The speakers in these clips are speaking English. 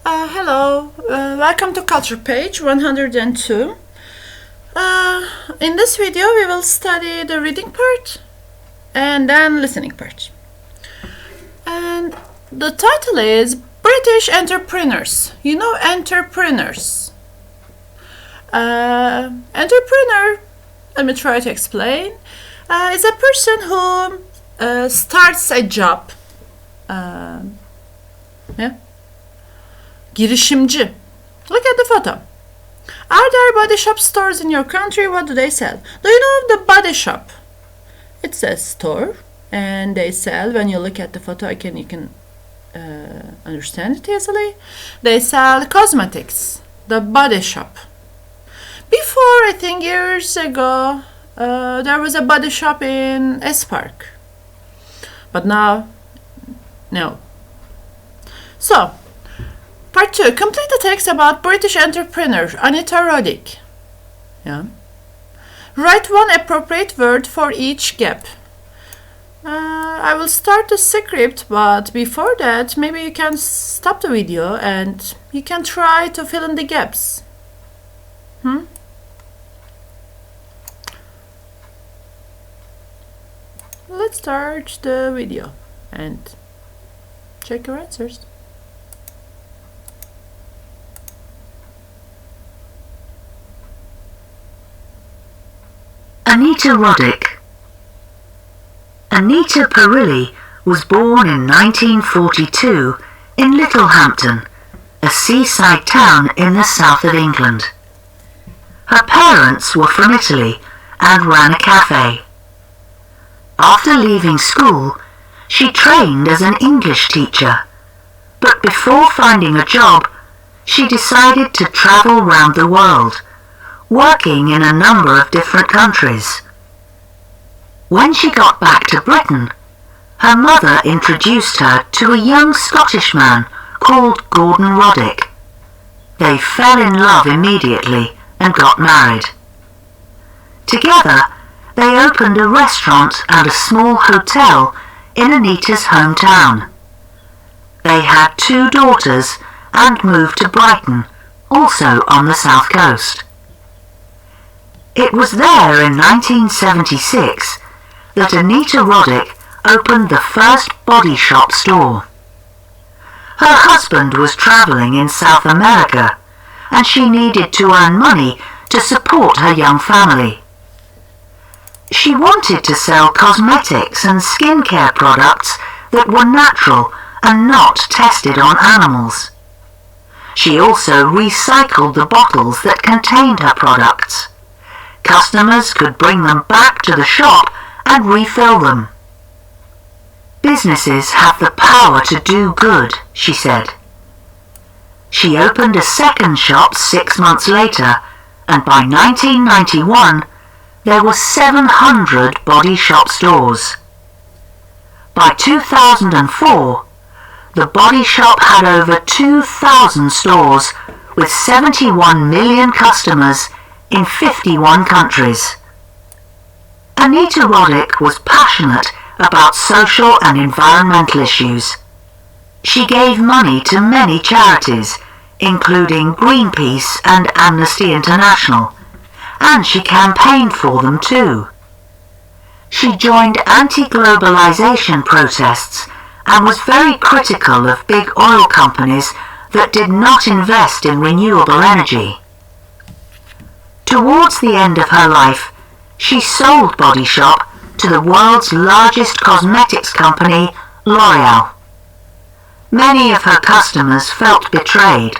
Hello, welcome to Culture page 102. In this video we will study the reading part and then listening part. And the title is British Entrepreneurs. You know entrepreneurs. Entrepreneur, let me try to explain, is a person who starts a job. Girişimci. Look at the photo. Are there body shop stores in your country? What do they sell? Do you know the body shop? It's a store and they sell, when you look at the photo, you can understand it easily. They sell cosmetics, the body shop. Before, I think years ago, there was a body shop in S Park. But now, no. So, Part 2. Complete the text about British entrepreneur Anita Roddick. Write one appropriate word for each gap. I will start the script, but before that, maybe you can stop the video and you can try to fill in the gaps. Let's start the video and check your answers. Anita Roddick. Anita Perilli was born in 1942 in Littlehampton, a seaside town in the south of England. Her parents were from Italy and ran a cafe. After leaving school, she trained as an English teacher, but before finding a job, she decided to travel round the world, working in a number of different countries. When she got back to Britain, her mother introduced her to a young Scottish man called Gordon Roddick. They fell in love immediately and got married. Together, they opened a restaurant and a small hotel in Anita's hometown. They had 2 daughters and moved to Brighton, also on the south coast. It was there in 1976 that Anita Roddick opened the first body shop store. Her husband was travelling in South America and she needed to earn money to support her young family. She wanted to sell cosmetics and skincare products that were natural and not tested on animals. She also recycled the bottles that contained her products. Customers could bring them back to the shop and refill them. Businesses have the power to do good, she said. She opened a second shop 6 months later, and by 1991, there were 700 body shop stores. By 2004, the body shop had over 2,000 stores with 71 million customers in 51 countries. Anita Roddick was passionate about social and environmental issues. She gave money to many charities, including Greenpeace and Amnesty International, and she campaigned for them too. She joined anti-globalization protests and was very critical of big oil companies that did not invest in renewable energy. Towards the end of her life, she sold Body Shop to the world's largest cosmetics company, L'Oreal. Many of her customers felt betrayed,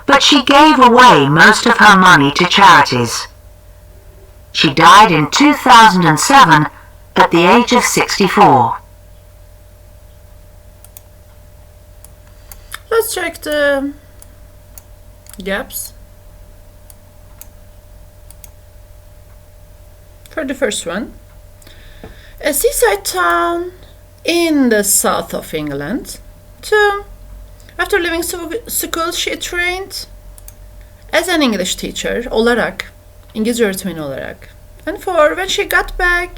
but she gave away most of her money to charities. She died in 2007 at the age of 64. Let's check the gaps. For the first one, a seaside town in the south of England. 2. After leaving school, she trained as an English teacher olarak, İngilizce öğretmeni olarak. And 4. When she got back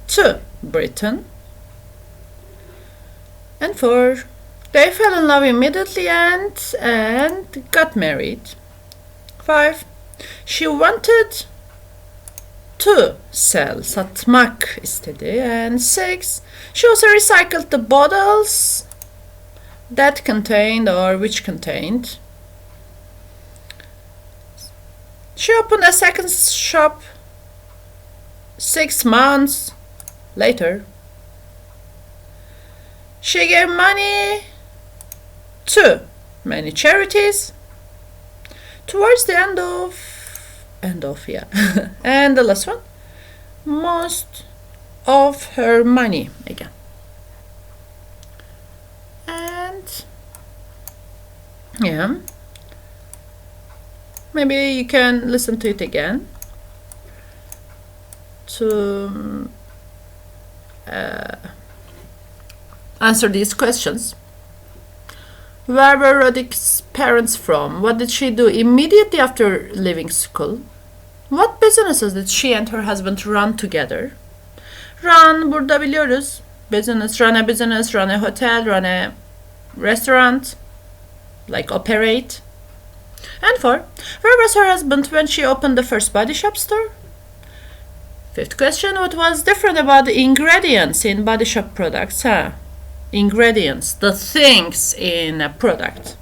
to Britain. And 4. They fell in love immediately and got married. 5. She wanted to sell, satmak istedi. And 6. She also recycled the bottles that contained or which contained. She opened a second shop 6 months later. She gave money to many charities towards the end of and the last one, most of her money again. And yeah, maybe you can listen to it again to answer these questions. Where were Roddick's parents from? What did she do immediately after leaving school? What businesses did she and her husband run together? Run, burada biliyoruz. Business, run a business, run a hotel, run a restaurant, like operate. And 4. Where was her husband when she opened the first body shop store? 5th question. What was different about the ingredients in body shop products? Ingredients, the things in a product.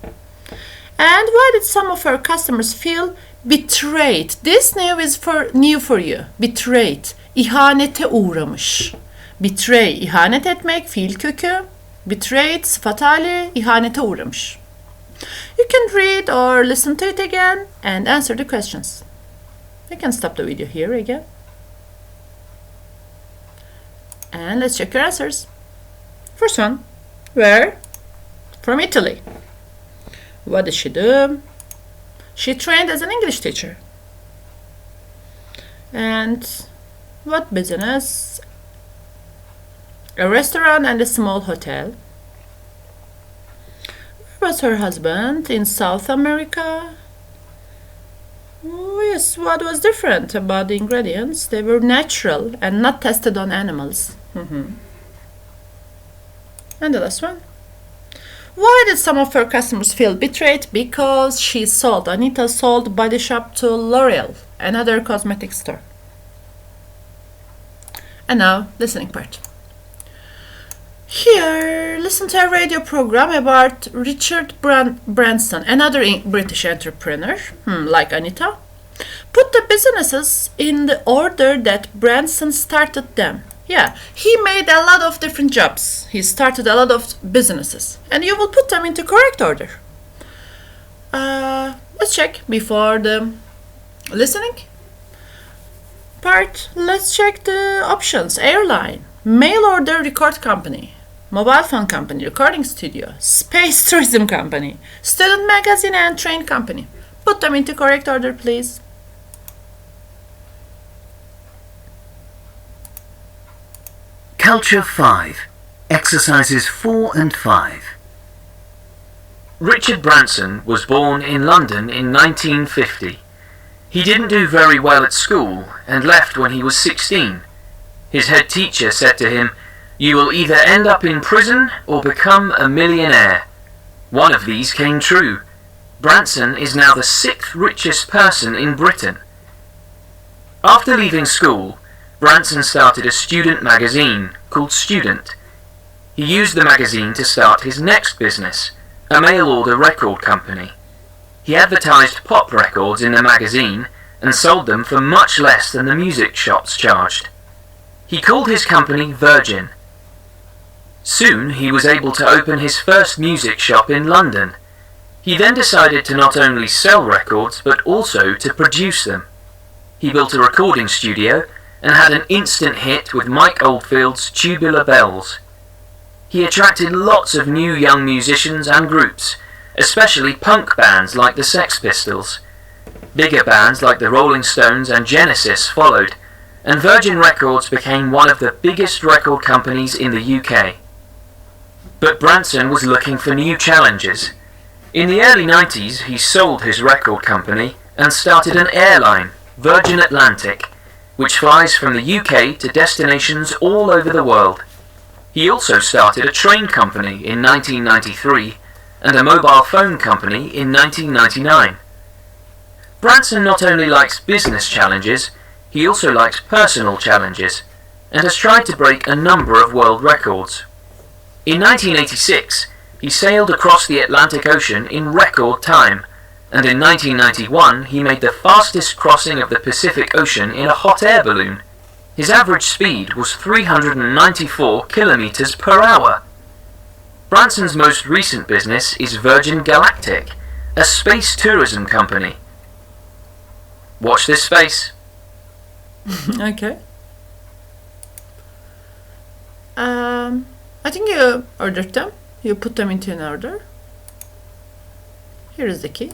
And why did some of her customers feel betrayed? This is new for you. Betrayed, ihanete uğramış. Betray, ihanet etmek, fiil kökü. Betrayed, sıfat hali, ihanete uğramış. You can read or listen to it again and answer the questions. You can stop the video here again. And let's check your answers. First one, where? From Italy. What did she do? She trained as an English teacher. And what business? A restaurant and a small hotel. Where was her husband? In South America. Oh, yes, what was different about the ingredients? They were natural and not tested on animals. And the last one. Why did some of her customers feel betrayed? Because Anita sold Body Shop to L'Oreal, another cosmetic store. And now, listening part. Here, listen to a radio program about Richard Branson, another British entrepreneur, like Anita. Put the businesses in the order that Branson started them. Yeah, he made a lot of different jobs. He started a lot of businesses. And you will put them into correct order. Let's check before the listening part. Let's check the options. Airline, mail order record company, mobile phone company, recording studio, space tourism company, student magazine and train company. Put them into correct order, please. Culture 5, Exercises 4 and 5. Richard Branson was born in London in 1950. He didn't do very well at school and left when he was 16. His head teacher said to him, "You will either end up in prison or become a millionaire." One of these came true. Branson is now the 6th richest person in Britain. After leaving school, Branson started a student magazine called Student. He used the magazine to start his next business, a mail-order record company. He advertised pop records in the magazine and sold them for much less than the music shops charged. He called his company Virgin. Soon he was able to open his first music shop in London. He then decided to not only sell records but also to produce them. He built a recording studio and had an instant hit with Mike Oldfield's Tubular Bells. He attracted lots of new young musicians and groups, especially punk bands like the Sex Pistols. Bigger bands like the Rolling Stones and Genesis followed, and Virgin Records became one of the biggest record companies in the UK. But Branson was looking for new challenges. In the early 90s, he sold his record company and started an airline, Virgin Atlantic, which flies from the UK to destinations all over the world. He also started a train company in 1993 and a mobile phone company in 1999. Branson not only likes business challenges, he also likes personal challenges, and has tried to break a number of world records. In 1986, he sailed across the Atlantic Ocean in record time, and in 1991 he made the fastest crossing of the Pacific Ocean in a hot air balloon. His average speed was 394 kilometers per hour. Branson's most recent business is Virgin Galactic, a space tourism company. Watch this space. Okay. I think you ordered them. You put them into an order. Here is the key.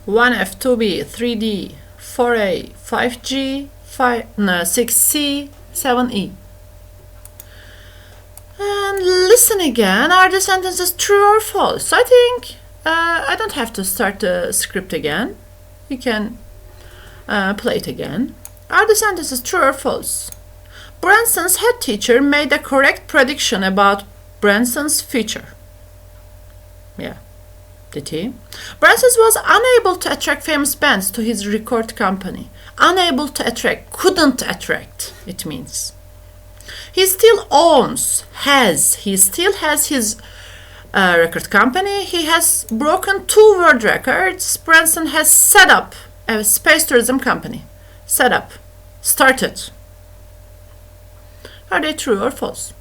1F, 2B, 3D, 4A, 5G, 6C, 7E. And listen again. Are the sentences true or false? I think I don't have to start the script again. You can play it again. Are the sentences true or false? Branson's head teacher made a correct prediction about Branson's future. Yeah. Did he? Branson was unable to attract famous bands to his record company. Unable to attract, couldn't attract, it means. He still he still has his record company. He has broken 2 world records. Branson has set up a space tourism company. Started. Are they true or false?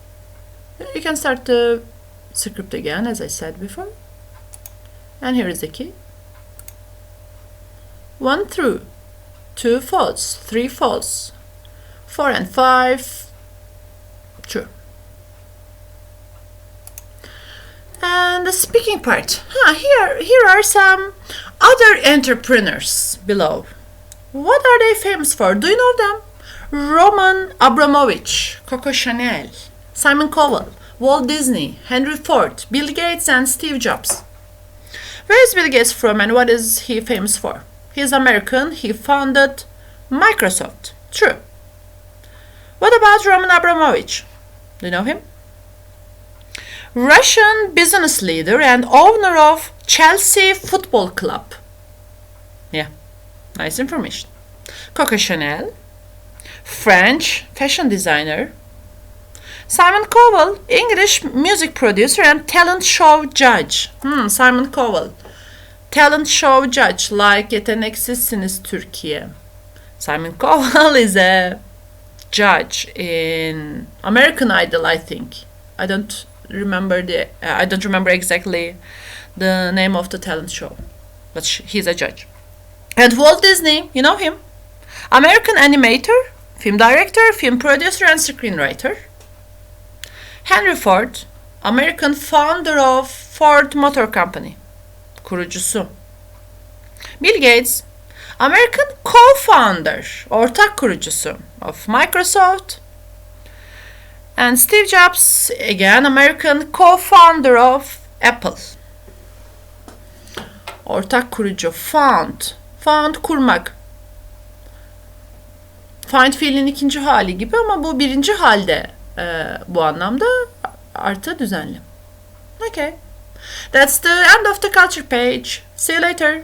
You can start the script again, as I said before. And here is the key. 1 true, 2 false, 3 false, 4 and 5 true. And the speaking part. Here are some other entrepreneurs below. What are they famous for? Do you know them? Roman Abramovich, Coco Chanel, Simon Cowell, Walt Disney, Henry Ford, Bill Gates, and Steve Jobs. Where is Bill Gates from and what is he famous for? He is American. He founded Microsoft. True. What about Roman Abramovich? Do you know him? Russian business leader and owner of Chelsea Football Club. Yeah, nice information. Coco Chanel, French fashion designer. Simon Cowell, English music producer and talent show judge. Simon Cowell, talent show judge like Yeteneksizsiniz Türkiye. Simon Cowell is a judge in American Idol, I think. I don't remember exactly the name of the talent show, but he's a judge. And Walt Disney, you know him, American animator, film director, film producer, and screenwriter. Henry Ford, American founder of Ford Motor Company, kurucusu. Bill Gates, American co-founder, ortak kurucusu of Microsoft. And Steve Jobs, again American co-founder of Apple. Ortak kurucu, found kurmak. Find fiilin ikinci hali gibi ama bu birinci halde bu anlamda artı düzenli. Okay. That's the end of the culture page. See you later.